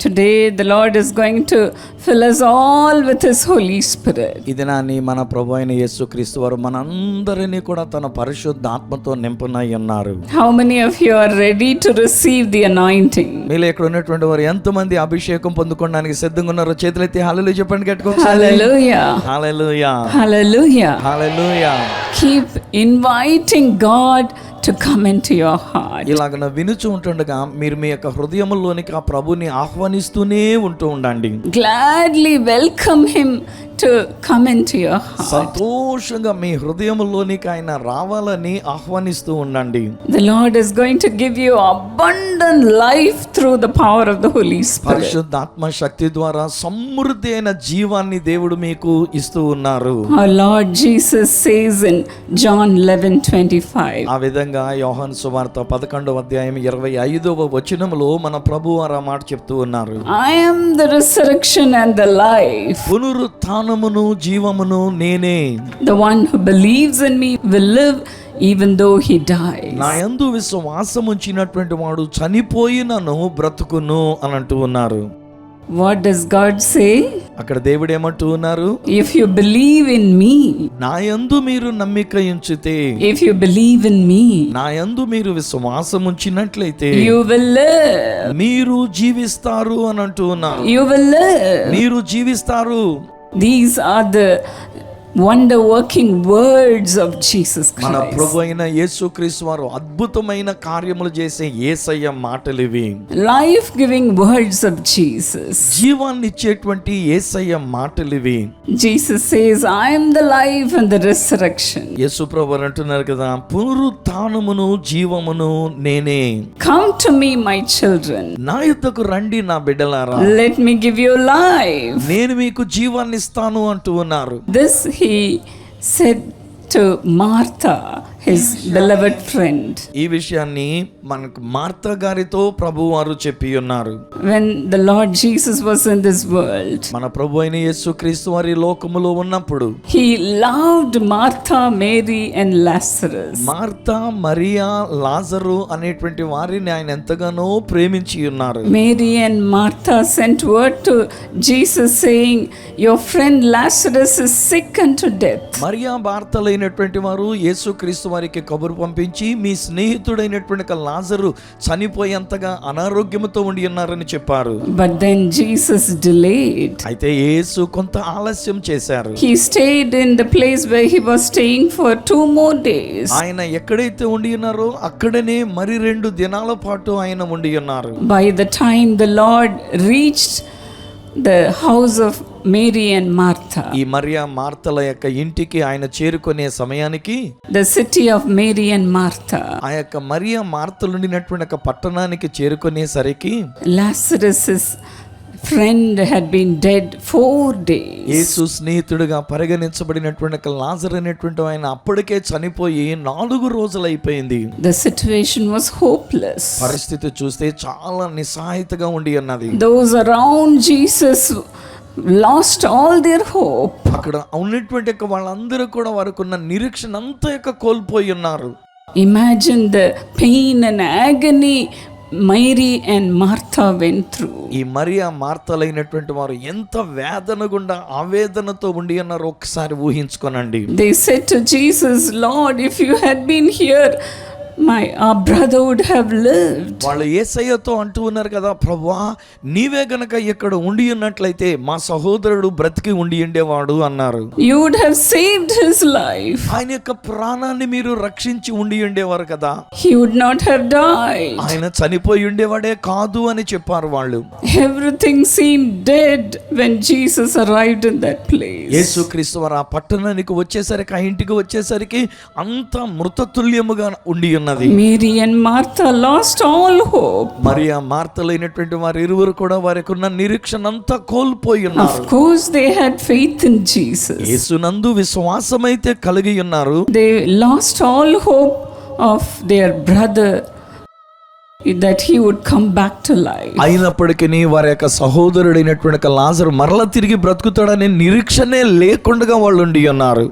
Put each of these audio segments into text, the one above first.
Today the Lord is going to fill us all with His Holy Spirit. ఈ దినాన్ని మన ప్రభు అయిన యేసుక్రీస్తు వారు మనందరినీ కూడా తన పరిశుద్ధాత్మతో నింపునై ఉన్నారు. How many of you are ready to receive the anointing? మీలో ఇక్కడ ఉన్నటువంటి వారు ఎంతమంది అభిషేకం పొందుకోవడానికి సిద్ధంగా ఉన్నారో చేతులెత్తి హల్లెలూయా చెప్పండి గట్టిగా. Hallelujah. Hallelujah. Hallelujah. Hallelujah. Keep inviting God to come into your heart. ఇలాగ వినుచు ఉంటుండగా మీరు మీ యొక్క హృదయంలోనికి ఆ ప్రభుని ఆహ్వానిస్తూనే ఉంటూ ఉండండి. Gladly welcome Him to come into your heart. సంతోషంగా మీ హృదయంలోనికి ఆయన రావాలని ఆహ్వానిస్తూ ఉండండి. The Lord is going to give you abundant life through the power of the Holy Spirit. పరిశుద్ధాత్మ శక్తి ద్వారా సమృద్ధి అయిన జీవాన్ని దేవుడు మీకు ఇస్తూ ఉన్నారు. Our Lord Jesus says in John 11:25. ఆ విధంగా యోహాను సువార్త 11వ అధ్యాయం 25వ వచనములో మన ప్రభువు ఆ మాట చెప్తూ ఉన్నారు. I am the resurrection and the life. పునరుత్థానమును జీవమును నేనే. The one who believes in me will live even though he dies. నా యందు విశ్వాసం ఉంచినటువంటి వాడు చనిపోయినను బ్రతుకును అని అంటూ ఉన్నారు. What does God say? అక్కడ దేవుడు ఏమంటూ ఉన్నారు? If you believe in me, నా యందు మీరు నమ్మిక ఉంచితే, if you believe in me, నా యందు మీరు విశ్వాసం ఉంచినట్లయితే you will live. మీరు జీవిస్తారు అని అంటూ ఉన్నారు. You will live. మీరు జీవిస్తారు. These are the wonder working words of Jesus మన Christ. ప్రభు అయిన యేసుక్రీస్తు వారు అద్భుతమైన కార్యములు చేసే యేసయ్య మాటలు ఇవి. Life giving words of Jesus. జీవాన్ని ఇచ్చేటువంటి యేసయ్య మాటలు ఇవి. Jesus says, I am the life and the resurrection. యేసు ప్రభు అంటున్నారు కదా, పునరుత్థానమును జీవమును నేనే. Come to me, my children. నా యొద్దకు రండి నా బిడ్డలారా, Let me give you life. నేను మీకు జీవాన్ని ఇస్తాను అంటూ ఉన్నారు. This he said to Martha, his beloved friend. ఈ విషయాన్ని మనకు మార్తా గారితో ప్రభు వారు చెప్పి ఉన్నారు. When the Lord Jesus was in this world, మన ప్రభు అయిన యేసుక్రీస్తు వారి లోకములో ఉన్నప్పుడు he loved Martha, Mary and Lazarus. Martha, Maria, లాజరు అనేటువంటి వారిని ఆయన ఎంతగానో ప్రేమించి ఉన్నారు. Mary and Martha sent word to Jesus saying, your friend Lazarus is sick unto death. Mariya మార్తలైనటువంటి వారు యేసుక్రీస్తు వారికి కబురు పంపించి మీ స్నేహితుడైనటువంటి లాజరు చనిపోయేంతగా అనారోగ్యంతో ఉండి ఉన్నారని చెప్పారు. But then Jesus delayed. అయితే యేసు కొంత ఆలస్యం చేశారు. He stayed in the place where he was staying for 2 more days. ఆయన ఎక్కడైతే ఉండి ఉన్నారో అక్కడనే మరి 2 దినాల పాటు ఆయన ఉండి ఉన్నారు. By the time the Lord reached the house of Mary and Martha, ఈ మరియా మార్తల యొక్క ఇంటికి ఆయన చేరుకునే సమయానికి, the city of Mary and Martha, ఆ యొక్క మరియా మార్తలు ఉండినటువంటి ఒక పట్టణానికి చేరుకునేసరికి Lazarus's friend had been dead 4 days. యేసు స్నేహితుడిగా పరిగణించబడినటువంటి ఒక లాజరు అనేటువంటి ఆయన అప్పటికే చనిపోయి 4 రోజులు అయిపోయింది. The situation was hopeless. పరిస్థితి చూస్తే చాలా నిస్సహాయతగా ఉండి ఉన్నది. Those around Jesus lost all their hope. అక్కడ ఉన్నటువంటి వాళ్ళందరూ కూడా వారికున్న నిరీక్షణ అంతా యొక్క కోల్పోయి ఉన్నారు. Imagine the pain and agony Mary and Martha went through. ఈ మరియా మార్తలైనటువంటి వారు ఎంత వేదన గుండా ఆవేదనతో ఉండి అన్నారో ఒకసారి ఊహించుకోనండి. They said to Jesus, Lord, if you had been here, our brother would have lived. వాళ్ళు యేసయ్యతో అంటూ ఉన్నారు కదా, ప్రభువా నీవే గనక ఇక్కడ ఉండి ఉన్నట్లయితే మా సహోదరుడు బ్రతికి ఉండి ఉండేవాడు అన్నారు. You would have saved his life. ఆయన యొక్క ప్రాణాన్ని మీరు రక్షించి ఉండి ఉండేవారు కదా. He would not have died. ఆయన చనిపోయి ఉండేవాడే కాదు అని చెప్పారు వాళ్ళు. Everything seemed dead when Jesus arrived in that place. యేసుక్రీస్తు వారు ఆ పట్టణానికి వచ్చేసరికి, ఆ ఇంటికి వచ్చేసరికి అంత మృతతుల్యముగా ఉండి ఉన్నది. Mary and Martha lost all hope. Mariya మార్తలైనటువంటి వారు ఇరువురు కూడా వారికి ఉన్న నిరీక్షణ అంతా కోల్పోయి ఉన్నారు. Of course they had faith in Jesus. యేసునందు విశ్వాసమైతే కలిగి ఉన్నారు. They lost all hope of their brother that he would come back to life. అయినప్పటికీ వారి యొక్క సహోదరుడైనటువంటి లాజరు మరలా తిరిగి బ్రతుకుతాడనే నిరీక్షనే లేకుండా వాళ్ళు ఉండి ఉన్నారు.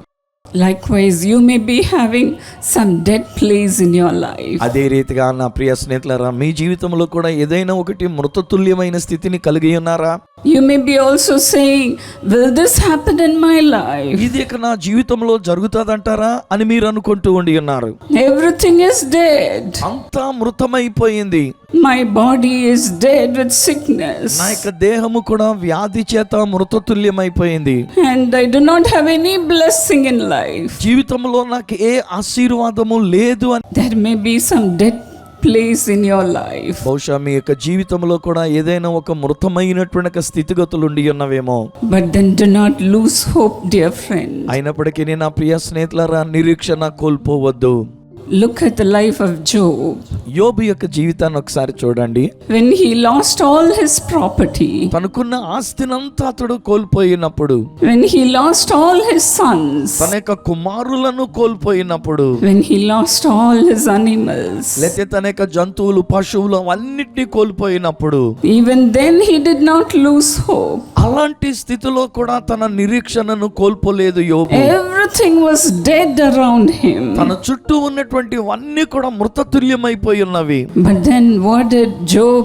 Likewise, you may be having some dead place in your life. అదే రీతిగా నా ప్రియ స్నేహితులారా, మీ జీవితంలో కూడా ఏదైనా ఒకటి మృతతుల్యమైన స్థితిని కలిగి ఉన్నారా? You may be also saying, will this happen in my life? ఇది ఇక నా జీవితంలో జరుగుతుందంటారా అని మీరు అనుకుంటూ ఉండి ఉన్నారు. Everything is dead. అంతా మృతమైపోయింది. My body is dead with sickness. నా యొక్క దేహము కూడా వ్యాధి చేత మృతతుల్యమైపోయింది. And I do not have any blessing in life. జీవితంలో నాకు ఏ ఆశీర్వాదము లేదు అని. There may be some dead place in your life. బహుశా మీ యొక్క జీవితంలో కూడా ఏదైనా ఒక మృతమైనటువంటి స్థితిగతులు ఉండి ఉన్నవేమో. But then do not lose hope, dear friend. అయినప్పటికీ నా ప్రియ స్నేహితులారా, నిరీక్షణ కోల్పోవద్దు. Look at the life of Job. యోబు యొక్క జీవితాన్ని ఒకసారి చూడండి. When he lost all his property, తనకున్న ఆస్తినంతా అతడు కోల్పోయినప్పుడు, when he lost all his sons, తన యొక్క కుమారులను కోల్పోయినప్పుడు, when he lost all his animals, లేకపోతే తన యొక్క జంతువులు పశువులు అన్నిటినీ కోల్పోయినప్పుడు, even then he did not lose hope. అలాంటి స్థితిలో కూడా తన నిరీక్షణను కోల్పోలేదు యోబు. Everything was dead around him. తన చుట్టూ ఉన్నటువంటివన్నీ కూడా మృతతుల్యమైపోయి ఉన్నవి. But then what did Job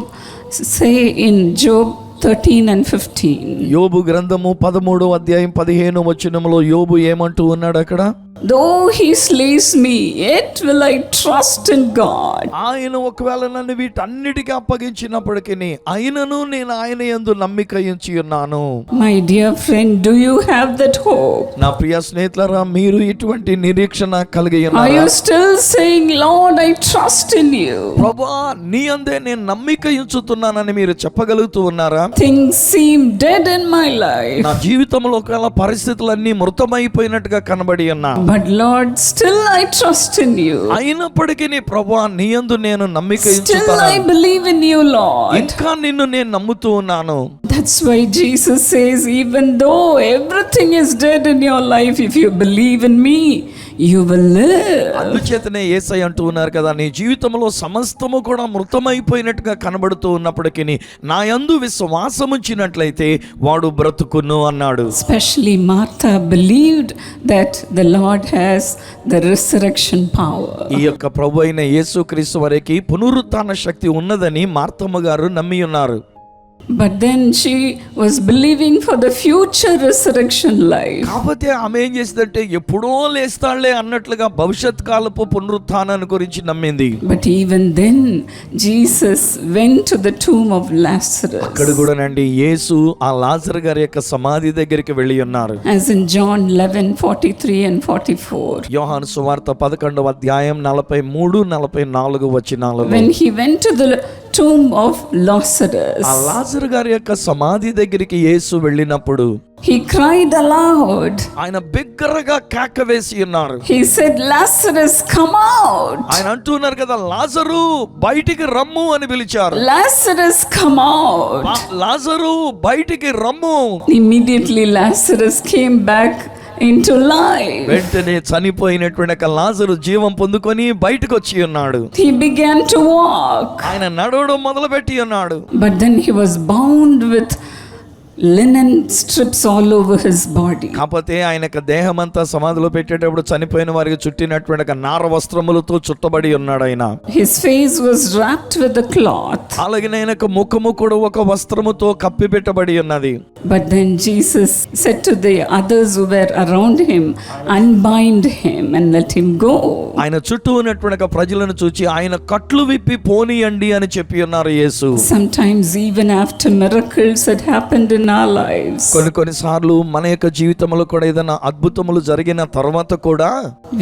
say in Job 13 and 15? యోబు గ్రంథము 13వ అధ్యాయం 15వ వచనములో యోబు ఏమంటూ ఉన్నాడు అక్కడ? Though he slays me, yet will I trust in God. ఆయన ఒకవేళ నన్ను వీటన్నిటికీ అప్పగించినప్పటికీ అయినను నేను ఆయన యందు నమ్మిక ఉంచి ఉన్నాను. My dear friend, do you have that hope? నా ప్రియ స్నేహితులారా, మీరు ఇటువంటి నిరీక్షణ కలిగి Are ఉన్నారా? you still saying, Lord, I trust in you? ప్రభువా, నీ అందే నేను నమ్మిక ఉంచుతున్నానని మీరు చెప్పగలుగుతూ ఉన్నారా? Things seem dead in my life, నా జీవితంలో ఒకవేళ పరిస్థితులన్నీ మృతమైపోయినట్టుగా కనబడి ఉన్నా, but Lord, still I trust in you. అయినప్పటికీ నీ ప్రభువా, నీ యందు నేను నమ్మిక Still ఉంచుతాను. I believe in you, Lord. ఇంకా నిన్ను నేను నమ్ముతూ ఉన్నాను. That's why Jesus says, even though everything is dead in your life, if you believe in me, you will live. అందుచేతనే యేసయ్య అంటూ ఉన్నారు కదా, నీ జీవితంలో సమస్తము కూడా మృతమైపోయినట్టుగా కనబడుతూ ఉన్నప్పటికీ నా యందు విశ్వాసం ఉంచినట్లయితే వాడు బ్రతుకును అన్నాడు. Especially Martha believed that the Lord has the resurrection power. ఈ యొక్క ప్రభు అయిన యేసుక్రీస్తు వారికి పునరుత్థాన శక్తి ఉన్నదని మార్తమ్మ గారు నమ్మి ఉన్నారు. But then she was believing for the future resurrection life. కాకపోతే ఆమె ఏం చేసిందంటే ఎప్పుడో లేస్తాళ్లే అన్నట్లుగా భవిష్యత్ కాలపు పునరుత్థానాన్ని గురించి నమ్మింది. But even then Jesus went to the tomb of Lazarus. అక్కడ కూడానండి యేసు ఆ లాజరు గారి యొక్క సమాధి దగ్గరికి వెళ్ళి ఉన్నారు. As in John 11:43 and 44. యోహాను సువార్త 11వ అధ్యాయం 43, 44 వచనాలలో When he went to the tomb of Lazarus, ఆ లాజరు గారి యొక్క సమాధి దగ్గరికి యేసు వెళ్ళినప్పుడు he cried aloud. ఆయన బిగ్గరగా కేక వేసి ఉన్నారు. He said, Lazarus, come out. ఆయన అంటున్నారు కదా, లాజరు బయటికి రమ్ము అని పిలిచారు. Lazarus, come out. లాజరు బయటికి రమ్ము. Immediately Lazarus came back into life. వెంటనే చనిపోయినటువంటి లాజరు జీవం పొందుకొని బయటకు వచ్చి ఉన్నాడు. He began to walk. ఆయన నడవడం మొదలుపెట్టి ఉన్నాడు. But then he was bound with linen strips all over his body. కాకపోతే ఆయన యొక్క దేహం అంతా సమాధిలో పెట్టేటప్పుడు చనిపోయిన వారికి చుట్టినటువంటి నార వస్త్రములతో చుట్టబడి ఉన్నాడు ఆయన. His face was wrapped with a cloth. అలాగే ఆయన యొక్క ముఖము కూడా ఒక వస్త్రముతో కప్పి పెట్టబడి ఉన్నది. But then Jesus said to the others who were around him, unbind him and let him go. ఆయన చుట్టూ ఉన్నటువంటి ప్రజలను చూచి ఆయన కట్లు విప్పి పోనీయండి అని చెప్పి ఉన్నారు యేసు. Sometimes even after miracles had happened in our lives, కొన్నిసార్లు మన యొక్క జీవితంలో కూడా ఏదైనా అద్భుతములు జరిగిన తర్వాత కూడా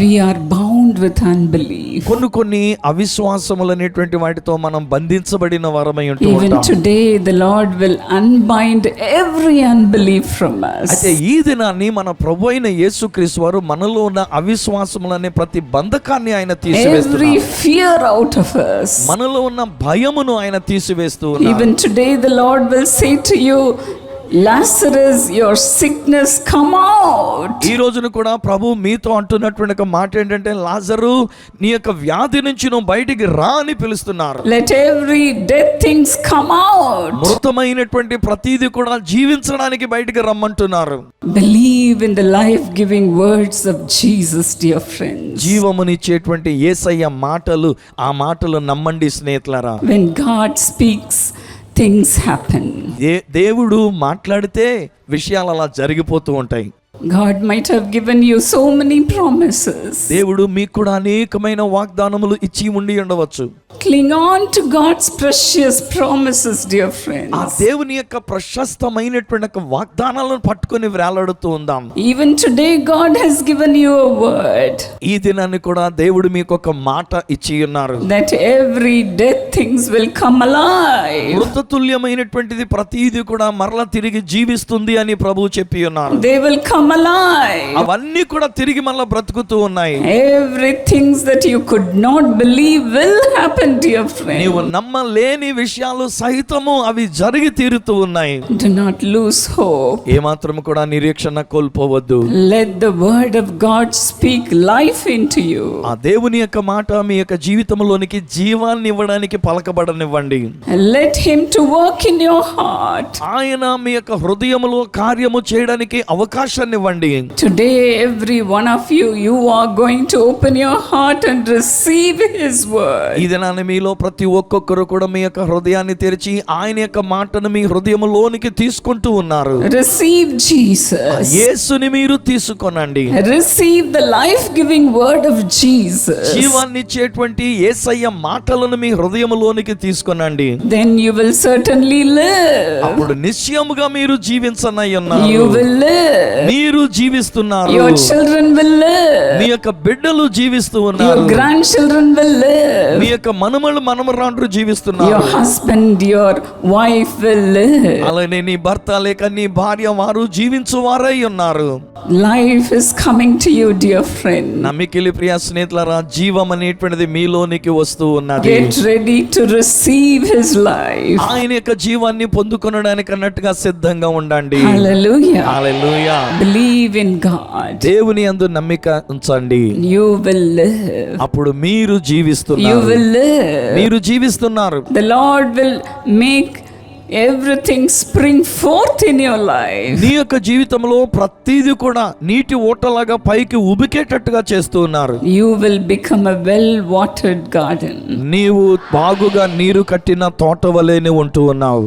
we are bound with unbelief. కొన్ని అవిశ్వాసములు అనేటువంటి వాటితో మనం బంధించబడిన వారమై ఉంటూ Even ఉంటాం. today the Lord will unbind every unbelief from us. అయితే ఈ దినాన్ని మన ప్రభు అయిన యేసుక్రీస్తు వారు మనలో ఉన్న అవిశ్వాసములనే ప్రతి బంధకాన్ని ఆయన Every తీసివేస్తున్నారు. fear out of us. మనలో ఉన్న భయమును ఆయన తీసివేస్తూ ఉన్నారు. Even today the Lord will say to you, Lazarus, your sickness come out. ఈ రోజున కూడా ప్రభు మీతో అంటున్నటువంటి ఒక మాట ఏంటంటే, లాజరు నీ యొక్క వ్యాధి నుంచి నువ్వు బయటికి రా అని పిలుస్తున్నారు. Let every dead things come out. మృతమైనటువంటి ప్రతిదీ కూడా జీవించడానికి బయటికి రమ్మంటున్నారు. Believe in the life-giving words of Jesus, dear friends. జీవమునిచ్చేటువంటి యేసయ్య మాటలు, ఆ మాటలు నమ్మండి స్నేహితులారా. When God speaks, things happen. దేవుడు మాట్లాడితే విషయాలు అలా జరిగిపోతూ ఉంటాయి. God might have given you so many promises. దేవుడు మీకు కూడా అనేకమైన వాగ్దానములు ఇచ్చి ఉండి ఉండవచ్చు. Cling on to God's precious promises, dear friends. ఆ దేవుని యొక్క ప్రశస్తమైనటువంటి వాగ్దానాలను పట్టుకొని వేలాడుతూ ఉందాం. Even today God has given you a word. ఈ దినాన్ని కూడా దేవుడు మీకు ఒక మాట ఇచ్చి ఉన్నారు. That every dead things will come alive. మృతతుల్యమైనటువంటిది ప్రతిదీ కూడా మరలా తిరిగి జీవిస్తుంది అని ప్రభువు చెప్పి ఉన్నారు. They will come alive. అవన్నీ కూడా తిరిగి మరలా బ్రతుకుతూ ఉన్నాయి. Everything that you could not believe will happen, dear friend. నీవు నమ్మలేని విషయాలు సహితము అవి జరిగి తీరుతూ ఉన్నాయి. Do not lose hope. ఏమాత్రం కూడా నిరీక్షణ కోల్పోవద్దు. Let the word of God speak life into you. ఆ దేవుని యొక్క మాట మీ యొక్క జీవితంలోనికి జీవాన్ని ఇవ్వడానికి పలకబడనివ్వండి. Let him to work in your heart. ఆయన మీ యొక్క హృదయములో కార్యము చేయడానికి అవకాశాన్ని ఇవ్వండి. Today every one of you are going to open your heart and receive his word. ఈ దినాన్ని మీలో ప్రతి ఒక్కొక్కరు కూడా మీ యొక్క హృదయాన్ని తెరిచి ఆయన యొక్క మాటను మీ హృదయములోనికి తీసుకుంటూ ఉన్నారు. Receive Jesus. యేసుని మీరు తీసుకొనండి. Receive the life-giving word of Jesus. జీవాన్ని ఇచ్చేటువంటి యేసయ్య మాటలను మీ హృదయములోనికి తీసుకొనండి. Then you will certainly live. అప్పుడు నిశ్చయముగా మీరు జీవించనై ఉన్నారు. You will live. మీరు జీవిస్తున్నారు. Your children will live. మీ యొక్క బిడ్డలు జీవిస్తూ Your ఉన్నారు. grandchildren will live. మీ యొక్క మనమలు మనమరాండ్రు జీవిస్తున్నారు. Your husband, your wife will live. అలానే నీ భర్త లేక నీ భార్య వారు జీవించువారై ఉన్నారు. Life is coming to you, dear friend. నమ్మికిలి ప్రియ స్నేహితులారా, జీవం అనేటువంటిది మీలోనికి వస్తూ ఉన్నది. Get ready to receive his life. ఆయన యొక్క జీవాన్ని పొందుకొనడానికి అన్నట్టుగా సిద్ధంగా ఉండండి. Hallelujah. Hallelujah. Believe in God. దేవుని యందు నమ్మిక ఉంచండి. You will live. అప్పుడు మీరు You జీవిస్తున్నారు. will live. మీరు జీవిస్తున్నారు. The Lord will make everything spring forth in your life. నీ యొక్క జీవితంలో ప్రతిదీ కూడా నీటి ఓటలాగా పైకి ఉబికేటట్టుగా చేస్తూ ఉన్నారు. You will become a well-watered garden. నీవు బాగుగా నీరు కట్టిన తోట వలెనే ఉంటూ ఉన్నావు.